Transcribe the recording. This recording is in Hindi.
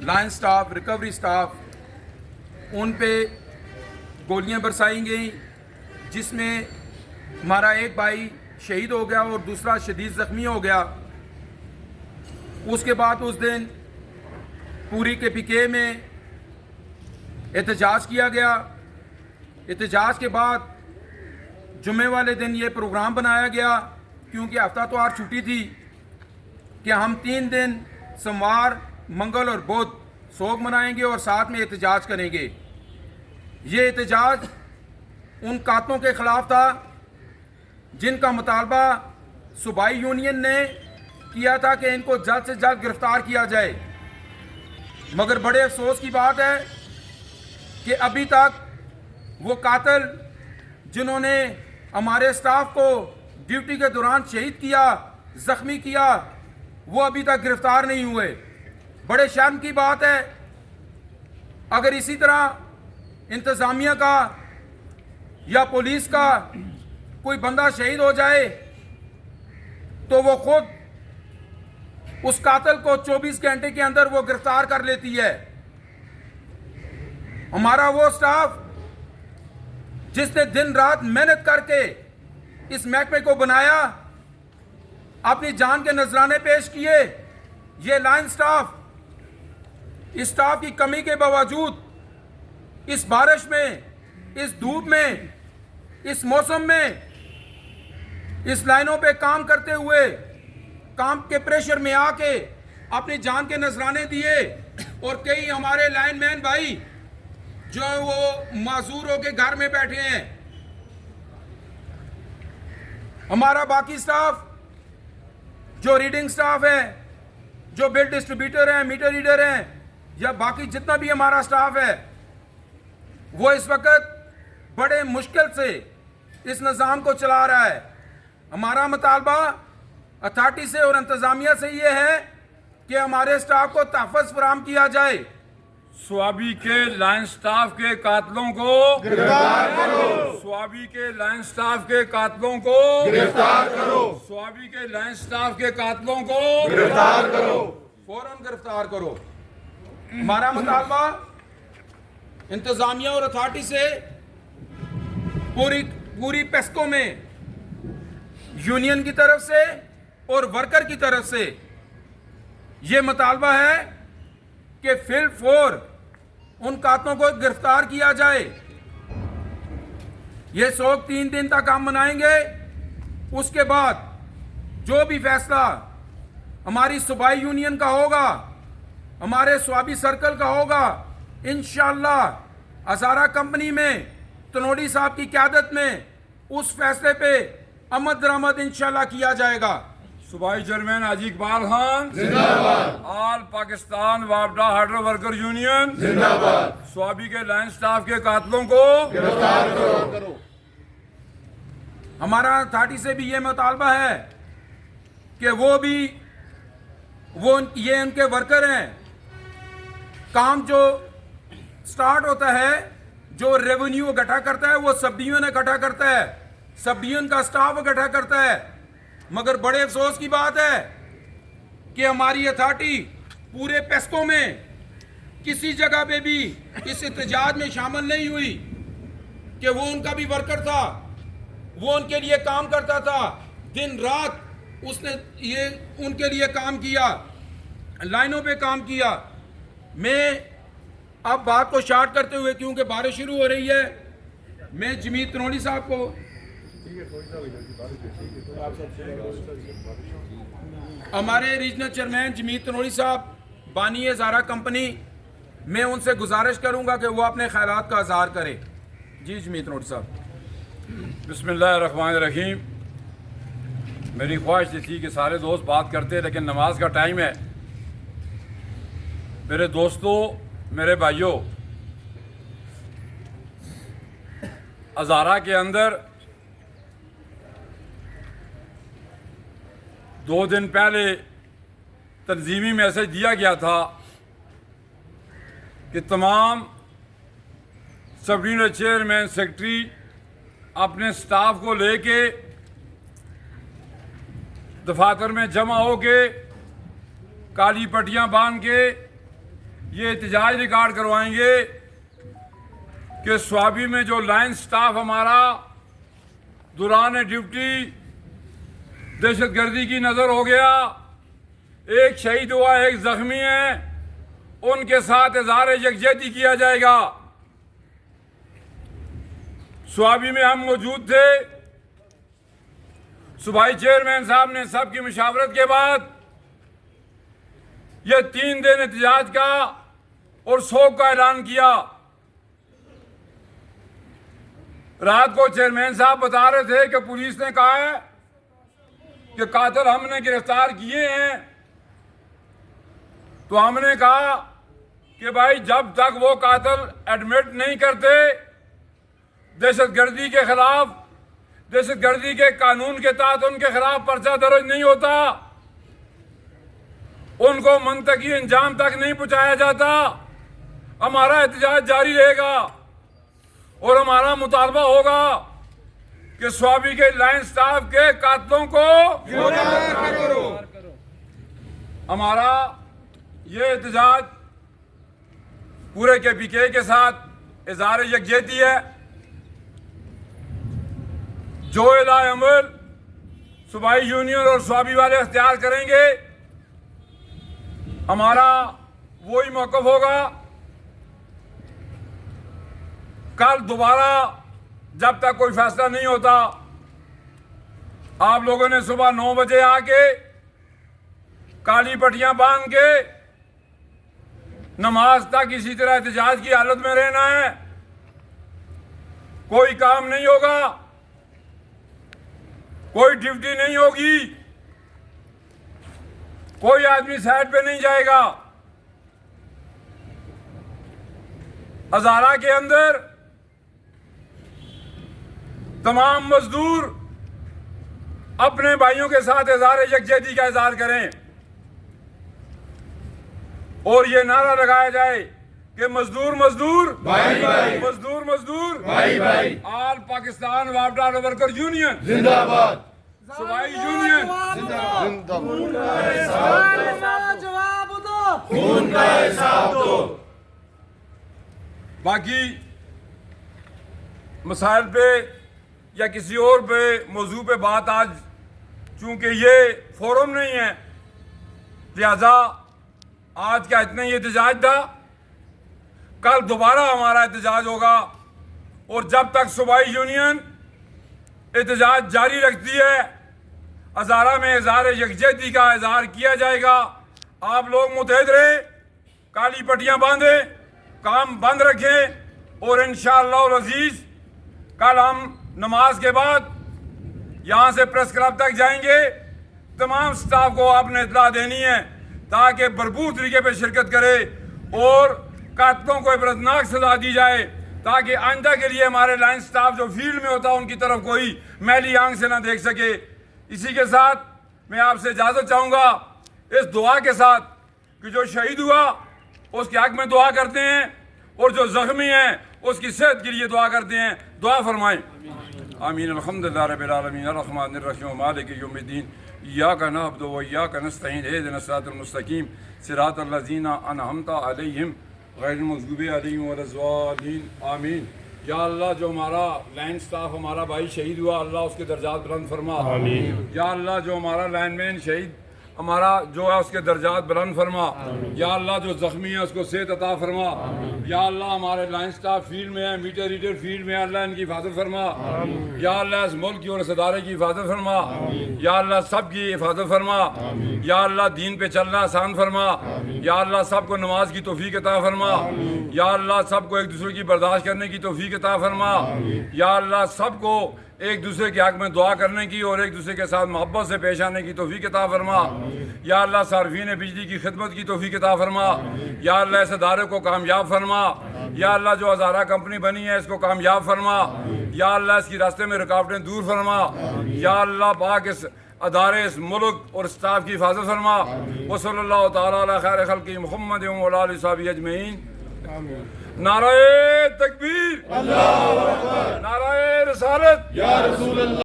लाइन स्टाफ, रिकवरी स्टाफ, उन पे गोलियां बरसाई गई, जिसमें हमारा एक भाई शहीद हो गया और दूसरा शदीद ज़ख्मी हो गया। उसके बाद उस दिन पूरी के पीके में एहतजाज किया गया। एहतजाज के बाद जुम्मे वाले दिन ये प्रोग्राम बनाया गया, क्योंकि हफ्तावार छुट्टी थी, कि हम 3 दिन सोमवार, मंगल और बुध सोग मनाएंगे और साथ में एहतजाज करेंगे। ये एहतजाज उन कातलों के ख़िलाफ़ था जिनका मुतालबा सूबाई यूनियन ने किया था कि इनको जल्द से जल्द गिरफ्तार किया जाए। मगर बड़े अफसोस की बात है कि अभी तक वो कातिल जिन्होंने हमारे स्टाफ को ड्यूटी के दौरान शहीद किया, ज़ख्मी किया, वो अभी तक गिरफ्तार नहीं हुए। बड़े शर्म की बात है। अगर इसी तरह इंतज़ामिया का या पुलिस का कोई बंदा शहीद हो जाए तो वो खुद उस कातिल को 24 घंटे के अंदर वो गिरफ्तार कर लेती है। हमारा वो स्टाफ जिसने दिन रात मेहनत करके इस महकमे को बनाया, अपनी जान के नजराने पेश किए, ये लाइन स्टाफ, इस स्टाफ की कमी के बावजूद इस बारिश में, इस धूप में, इस मौसम में इस लाइनों पे काम करते हुए, काम के प्रेशर में आके अपनी जान के नजराने दिए। और कई हमारे लाइनमैन भाई जो वो माजूर होके घर में बैठे हैं। हमारा बाकी स्टाफ जो रीडिंग स्टाफ है, जो बिल डिस्ट्रीब्यूटर हैं, मीटर रीडर हैं, या बाकी जितना भी हमारा स्टाफ है, वो इस वक्त बड़े मुश्किल से इस निज़ाम को चला रहा है। हमारा मुतालबा अथॉरिटी से और इंतज़ामिया से ये है कि हमारे स्टाफ को तहफ़्फ़ुज़ फराहम किया जाए। स्वाबी के लाइन स्टाफ के कातलों को गिरफ्तार करो। स्वाबी के लाइन स्टाफ के कातलों को गिरफ्तार करो। स्वाबी के लाइन स्टाफ के कातलों को गिरफ्तार करो। फौरन गिरफ्तार करो। हमारा मुतालबा इंतज़ामिया और अथॉरिटी से पूरी पेस्को में यूनियन की तरफ से और वर्कर की तरफ से ये मुतालबा है कि फिल फोर उन कातलों को गिरफ्तार किया जाए। ये सोग 3 दिन तक हम मनाएंगे। उसके बाद जो भी फैसला हमारी सूबाई यूनियन का होगा, हमारे स्वाबी सर्कल का होगा, इंशाअल्लाह हज़ारा कंपनी में तनोड़ी साहब की क़यादत में उस फैसले पे अमल दरामद इंशाअल्लाह किया जाएगा। सूबाई चेयरमैन हाजी इकबाल खान जिंदाबाद। ऑल पाकिस्तान वापडा हार्डवेयर वर्कर यूनियन जिंदाबाद। स्वाबी के लाइन स्टाफ के कातलों को गिरफ्तार करो। हमारा अथॉरिटी से भी ये मुतालबा है कि ये उनके वर्कर हैं। काम जो स्टार्ट होता है, जो रेवेन्यू इकट्ठा करता है, वो सब डिवीजन इकट्ठा करता है, सब डिवीजन का स्टाफ इकट्ठा करता है। मगर बड़े अफसोस की बात है कि हमारी अथॉरिटी पूरे पेस्को में किसी जगह पे भी इस एहतजाज में शामिल नहीं हुई कि वो उनका भी वर्कर था, वो उनके लिए काम करता था, दिन रात उसने ये उनके लिए काम किया, लाइनों पे काम किया। मैं अब बात को शार्ट करते हुए, क्योंकि बारिश शुरू हो रही है, मैं जमीत तनोड़ी साहब को, हमारे रीजनल चेयरमैन जमीत तनोड़ी साहब बानी हज़ारा कंपनी, मैं उनसे गुजारिश करूंगा कि वो अपने ख्यालात का इजहार करें। जी जमीत तनोड़ी साहब। बिस्मिल्लाहिर्रहमानिर्रहीम। मेरी ख्वाहिश ये थी कि सारे दोस्त बात करते, लेकिन नमाज का टाइम है। मेरे दोस्तों, मेरे भाइयों, हज़ारा के अंदर 2 दिन पहले तंजीमी मैसेज दिया गया था कि तमाम सब डिवीजनल चेयरमैन, सेक्रेटरी अपने स्टाफ को लेके दफातर में जमा हो के काली पट्टियाँ बांध के ये एहतजाज रिकॉर्ड करवाएंगे कि स्वाबी में जो लाइन स्टाफ हमारा दौरान ड्यूटी दहशतगर्दी की नज़र हो गया, एक शहीद हुआ, एक जख्मी है, उनके साथ इज़हार यकजहती किया जाएगा। स्वाबी में हम मौजूद थे। सूबाई चेयरमैन साहब ने सबकी मुशावरत के बाद यह 3 दिन एहतजाज का और शोक का ऐलान किया। रात को चेयरमैन साहब बता रहे थे कि पुलिस ने कहा है कि कातिल हमने गिरफ्तार किए हैं, तो हमने कहा कि भाई जब तक वो कातिल एडमिट नहीं करते, दहशतगर्दी के खिलाफ, दहशतगर्दी के कानून के तहत उनके खिलाफ पर्चा दर्ज नहीं होता, उनको मंतकी अंजाम तक नहीं पहुंचाया जाता, हमारा एहतजाज जारी रहेगा और हमारा मुतालबा होगा कि स्वाबी के लाइन स्टाफ के कातिलों को गिरफ्तार करो। हमारा ये एहतजाज पूरे KPK के साथ इज़हार यकजहती है। जो इलाही अमल सूबाई यूनियन और स्वाबी वाले अख्तियार करेंगे, हमारा वही मौक़िफ़ होगा। कल दोबारा जब तक कोई फैसला नहीं होता, आप लोगों ने सुबह 9 बजे आके काली पट्टियां बांध के नमाज तक इसी तरह एहतजाज की हालत में रहना है। कोई काम नहीं होगा, कोई ड्यूटी नहीं होगी, कोई आदमी साइड पे नहीं जाएगा। हजारा के अंदर तमाम मजदूर अपने भाइयों के साथ इज़हार यकजहती का इज़हार करें और ये नारा लगाया जाए कि मजदूर मजदूर भाई भाई, मजदूर मजदूर भाई भाई, ऑल पाकिस्तान वापडा वर्कर यूनियन जिंदाबाद, सूबाई यूनियन जवाब दो, खून का हिसाब दो। बाकी मसाइल पे या किसी और पे मौजू पे बात आज चूंकि ये फोरम नहीं है, लिहाजा आज का इतना ही एहतजाज था। कल दोबारा हमारा एहतजाज होगा और जब तक सूबाई यूनियन एहतजाज जारी रखती है, हज़ारा में इज़हार यकजहती का इज़हार किया जाएगा। आप लोग मुतहद रहे, काली पट्टियां बांधें, काम बंद रखें और इंशाअल्लाह अज़ीज़ कल हम नमाज के बाद यहाँ से प्रेस क्लब तक जाएंगे। तमाम स्टाफ को आपने इत्तला देनी है ताकि भरपूर तरीके पर शिरकत करे और कातिलों को इबरतनाक सजा दी जाए, ताकि आइंदा के लिए हमारे लाइन स्टाफ जो फील्ड में होता है उनकी तरफ कोई मैली आंख से ना देख सके। इसी के साथ मैं आपसे इजाज़त चाहूँगा इस दुआ के साथ कि जो शहीद हुआ उसके हक में दुआ करते हैं और जो ज़ख्मी है उसकी सेहत के लिए दुआ करते हैं। दुआ फरमाएं। आमीन। अल्हम्दुलिल्लाह रब्बिल आलमीन अर्रहमानिर रहीम मालिकि यौमिद्दीन इय्याका नअबुदु व इय्याका नस्तईन इहदिनस सिरातल मुस्तकीम सिरातल लज़ीना अनअमता अलैहिम गैरिल मग़ज़ूबि अलैहिम वलज़्ज़ालिन। आमीन। या अल्लाह जो हमारा लाइन स्टाफ हमारा भाई शहीद हुआ, अल्लाह उसके दर्जात बुलंद फरमा। आमीन। या अल्लाह जो हमारा लाइनमैन शहीद हमारा जो है उसके दर्जात बुलंद फरमा। या अल्लाह जो ज़ख्मी है उसको सेहत अता फरमा। या अल्लाह हमारे लाइन स्टाफ फील्ड में है, मीटर रीडर फील्ड में है, अल्लाह इनकी हिफाजत फरमा। या अल्लाह इस मुल्क की और इस अदारे की हिफाजत फरमा। या अल्लाह सब की हिफाजत फरमा। या अल्लाह दीन पे चलना आसान फरमा। या अल्लाह सबको नमाज की तौफीक अता फरमा। या अल्लाह सबको एक दूसरे की बर्दाश्त करने की तौफीक अता फरमा। या अल्लाह सबको एक दूसरे के हक में दुआ करने की और एक दूसरे के साथ मोहब्बत से पेश आने की तौफीक अता फरमा। या अल्लाह सार्फीन बिजली की खिदमत की तौफीक अता फरमा। या अल्लाह इस अदारे को कामयाब फरमा। या अल्लाह जो हज़ारा कंपनी बनी है इसको कामयाब फरमा। या अल्लाह इसकी रास्ते में रुकावटें दूर फरमा। या अल्लाह पाक इस अदारे, इस मुल्क और स्टाफ की हिफाजत फरमा। वसल्लल्लाहु तआला अला खैर खल्क़ि मुहम्मद व अला आलिहि व सहबिहि अजमईन। नाराए तकबीर, नाराए रिसालत, या रसूल अल्लाह।